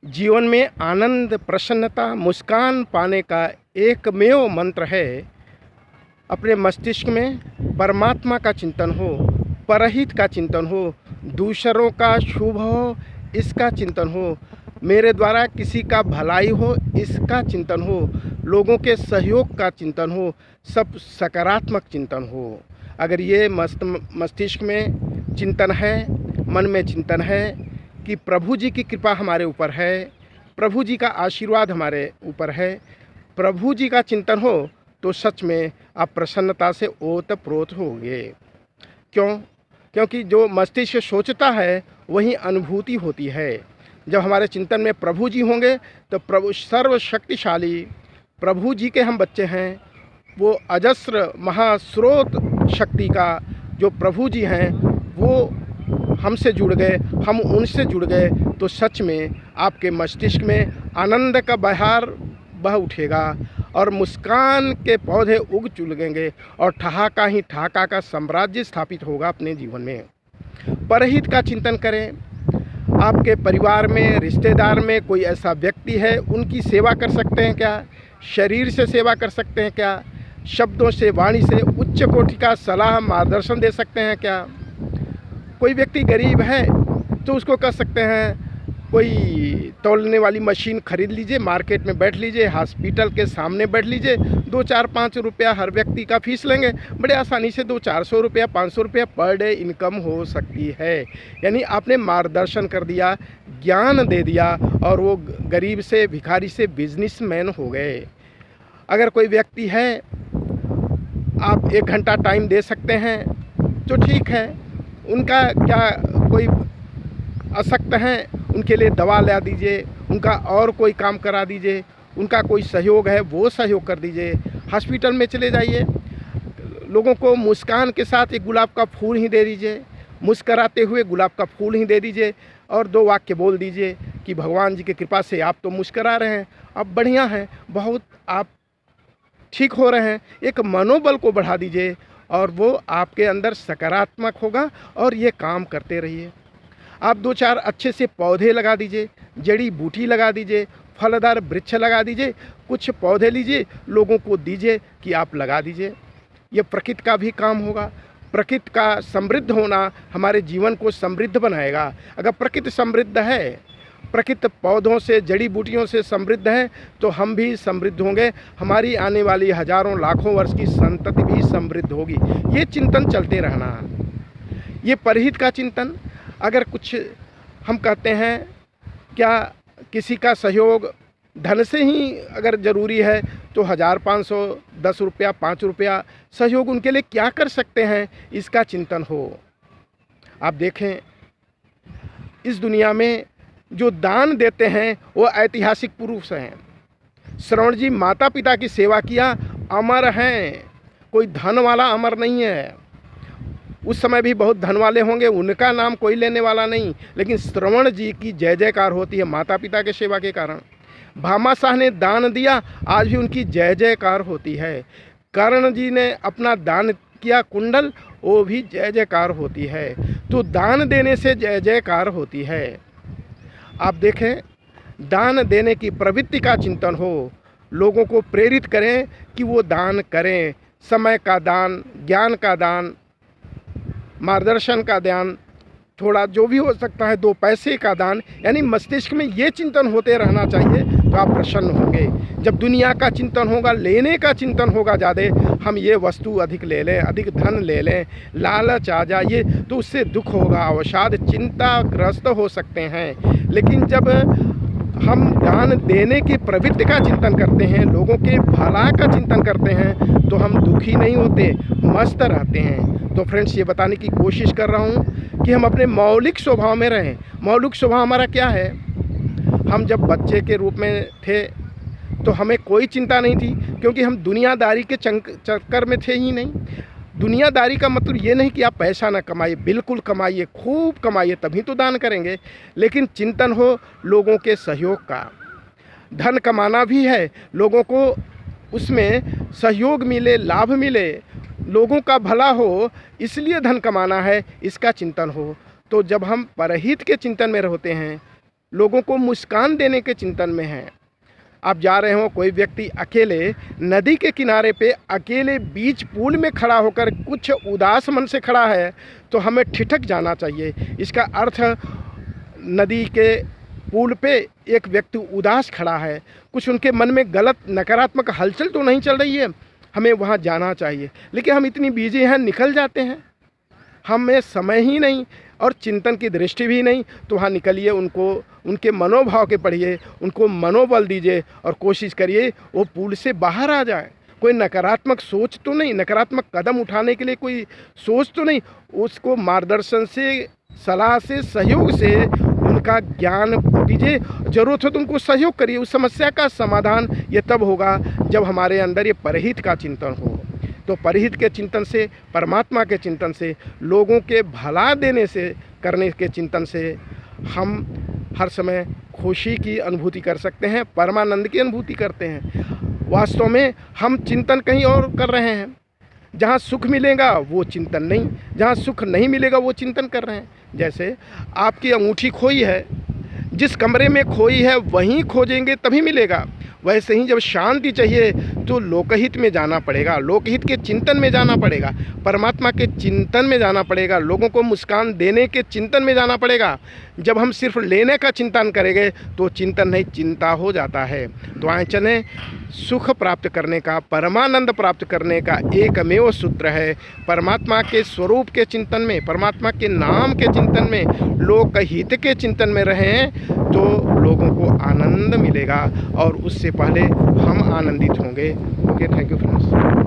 जीवन में आनंद, प्रसन्नता, मुस्कान पाने का एकमेव मंत्र है, अपने मस्तिष्क में परमात्मा का चिंतन हो, परहित का चिंतन हो, दूसरों का शुभ हो इसका चिंतन हो, मेरे द्वारा किसी का भलाई हो इसका चिंतन हो, लोगों के सहयोग का चिंतन हो, सब सकारात्मक चिंतन हो। अगर ये मस्तिष्क में चिंतन है, मन में चिंतन है कि प्रभु जी की कृपा हमारे ऊपर है, प्रभु जी का आशीर्वाद हमारे ऊपर है, प्रभु जी का चिंतन हो तो सच में आप प्रसन्नता से ओत-प्रोत होंगे। क्यों? क्योंकि जो मस्तिष्क सोचता है वही अनुभूति होती है। जब हमारे चिंतन में प्रभु जी होंगे तो प्रभु सर्वशक्तिशाली प्रभु जी के हम बच्चे हैं, वो अजस्र महास्रोत शक्ति का जो प्रभु जी हैं वो हमसे जुड़ गए, हम उनसे जुड़ गए तो सच में आपके मस्तिष्क में आनंद का बहार बह उठेगा और मुस्कान के पौधे उग चुलकेंगे और ठहाका ही ठहाका का साम्राज्य स्थापित होगा अपने जीवन में। परहित का चिंतन करें। आपके परिवार में, रिश्तेदार में कोई ऐसा व्यक्ति है, उनकी सेवा कर सकते हैं क्या? शरीर से सेवा कर सकते हैं क्या? शब्दों से, वाणी से उच्च कोटि का सलाह मार्गदर्शन दे सकते हैं क्या? कोई व्यक्ति गरीब है तो उसको कह सकते हैं कोई तौलने वाली मशीन खरीद लीजिए, मार्केट में बैठ लीजिए, हॉस्पिटल के सामने बैठ लीजिए, 2-4-5 रुपया हर व्यक्ति का फीस लेंगे, बड़े आसानी से 200-400 रुपया, 500 रुपया पर डे इनकम हो सकती है। यानी आपने मार्गदर्शन कर दिया, ज्ञान दे दिया और वो गरीब से, भिखारी से बिजनेसमैन हो गए। अगर कोई व्यक्ति है, आप 1 घंटा टाइम दे सकते हैं तो ठीक है, उनका क्या कोई अशक्त हैं, उनके लिए दवा ला दीजिए, उनका और कोई काम करा दीजिए, उनका कोई सहयोग है वो सहयोग कर दीजिए। हॉस्पिटल में चले जाइए, लोगों को मुस्कान के साथ एक गुलाब का फूल ही दे दीजिए, मुस्कराते हुए गुलाब का फूल ही दे दीजिए और 2 वाक्य बोल दीजिए कि भगवान जी की कृपा से आप तो मुस्करा रहे हैं, अब बढ़िया हैं, बहुत आप ठीक हो रहे हैं। एक मनोबल को बढ़ा दीजिए और वो आपके अंदर सकारात्मक होगा और ये काम करते रहिए। आप 2-4 अच्छे से पौधे लगा दीजिए, जड़ी बूटी लगा दीजिए, फलदार वृक्ष लगा दीजिए, कुछ पौधे लीजिए, लोगों को दीजिए कि आप लगा दीजिए। ये प्रकृति का भी काम होगा। प्रकृति का समृद्ध होना हमारे जीवन को समृद्ध बनाएगा। अगर प्रकृति समृद्ध है, प्रकृति पौधों से, जड़ी बूटियों से समृद्ध है तो हम भी समृद्ध होंगे, हमारी आने वाली हजारों लाखों वर्ष की संतति भी समृद्ध होगी। ये चिंतन चलते रहना। ये परहित का चिंतन। अगर कुछ हम कहते हैं क्या किसी का सहयोग धन से ही अगर ज़रूरी है तो 1000-500, 10 रुपया, 5 रुपया सहयोग उनके लिए क्या कर सकते हैं, इसका चिंतन हो। आप देखें इस दुनिया में जो दान देते हैं वो ऐतिहासिक पुरुष हैं। श्रवण जी माता पिता की सेवा किया, अमर हैं, कोई धन वाला अमर नहीं है। उस समय भी बहुत धन वाले होंगे, उनका नाम कोई लेने वाला नहीं, लेकिन श्रवण जी की जय जयकार होती है माता पिता के सेवा के कारण। भामाशाह ने दान दिया, आज भी उनकी जय जयकार होती है। कर्ण जी ने अपना दान किया कुंडल, वो भी जय जयकार होती है। तो दान देने से जय जयकार होती है। आप देखें, दान देने की प्रवृत्ति का चिंतन हो, लोगों को प्रेरित करें कि वो दान करें। समय का दान, ज्ञान का दान, मार्गदर्शन का दान, थोड़ा जो भी हो सकता है 2 पैसे का दान, यानी मस्तिष्क में ये चिंतन होते रहना चाहिए तो आप प्रसन्न होंगे। जब दुनिया का चिंतन होगा, लेने का चिंतन होगा ज़्यादा, हम ये वस्तु अधिक ले लें, अधिक धन ले लें, लालच आ जाए तो उससे दुख होगा, अवसाद, चिंताग्रस्त हो सकते हैं। लेकिन जब हम दान देने की प्रवृत्ति का चिंतन करते हैं, लोगों के भला का चिंतन करते हैं तो हम दुखी नहीं होते, मस्त रहते हैं। तो फ्रेंड्स, ये बताने की कोशिश कर रहा हूँ कि हम अपने मौलिक स्वभाव में रहें। मौलिक स्वभाव हमारा क्या है? हम जब बच्चे के रूप में थे तो हमें कोई चिंता नहीं थी, क्योंकि हम दुनियादारी के चक्कर में थे ही नहीं। दुनियादारी का मतलब ये नहीं कि आप पैसा ना कमाइए, बिल्कुल कमाइए, खूब कमाइए, तभी तो दान करेंगे। लेकिन चिंतन हो लोगों के सहयोग का। धन कमाना भी है, लोगों को उसमें सहयोग मिले, लाभ मिले, लोगों का भला हो, इसलिए धन कमाना है, इसका चिंतन हो। तो जब हम परहित के चिंतन में होते हैं लोगों को मुस्कान देने के चिंतन में हैं। आप जा रहे हो, कोई व्यक्ति अकेले नदी के किनारे पे अकेले बीच पुल में खड़ा होकर कुछ उदास मन से खड़ा है, तो हमें ठिठक जाना चाहिए। इसका अर्थ नदी के पुल पे एक व्यक्ति उदास खड़ा है, कुछ उनके मन में गलत नकारात्मक हलचल तो नहीं चल रही है, हमें वहाँ जाना चाहिए। लेकिन हम इतनी बिजी हैं, निकल जाते हैं, हमें समय ही नहीं और चिंतन की दृष्टि भी नहीं। तो वहाँ निकलिए, उनको उनके मनोभाव के पढ़िए, उनको मनोबल दीजिए और कोशिश करिए वो पुल से बाहर आ जाए। कोई नकारात्मक सोच तो नहीं, नकारात्मक कदम उठाने के लिए कोई सोच तो नहीं, उसको मार्गदर्शन से, सलाह से, सहयोग से उनका ज्ञान दीजिए। ज़रूरत हो तो उनको सहयोग करिए। उस समस्या का समाधान ये तब होगा जब हमारे अंदर ये परहित का चिंतन हो। तो परहित के चिंतन से, परमात्मा के चिंतन से, लोगों के भला देने से, करने के चिंतन से हम हर समय खुशी की अनुभूति कर सकते हैं, परमानंद की अनुभूति करते हैं। वास्तव में हम चिंतन कहीं और कर रहे हैं। जहाँ सुख मिलेगा वो चिंतन नहीं, जहाँ सुख नहीं मिलेगा वो चिंतन कर रहे हैं। जैसे आपकी अंगूठी खोई है, जिस कमरे में खोई है वहीं खोजेंगे तभी मिलेगा। वैसे ही जब शांति चाहिए तो लोकहित में जाना पड़ेगा, लोकहित के चिंतन में जाना पड़ेगा, परमात्मा के चिंतन में जाना पड़ेगा, लोगों को मुस्कान देने के चिंतन में जाना पड़ेगा। जब हम सिर्फ लेने का चिंतन करेंगे तो चिंतन नहीं, चिंता हो जाता है। तो आए चलें, सुख प्राप्त करने का, परमानंद प्राप्त करने का एकमेव सूत्र है। परमात्मा के स्वरूप के चिंतन में, परमात्मा के नाम के चिंतन में, लोकहित के चिंतन में रहें तो लोगों को आनंद मिलेगा और उससे पहले हम आनंदित होंगे। Okay, thank you friends.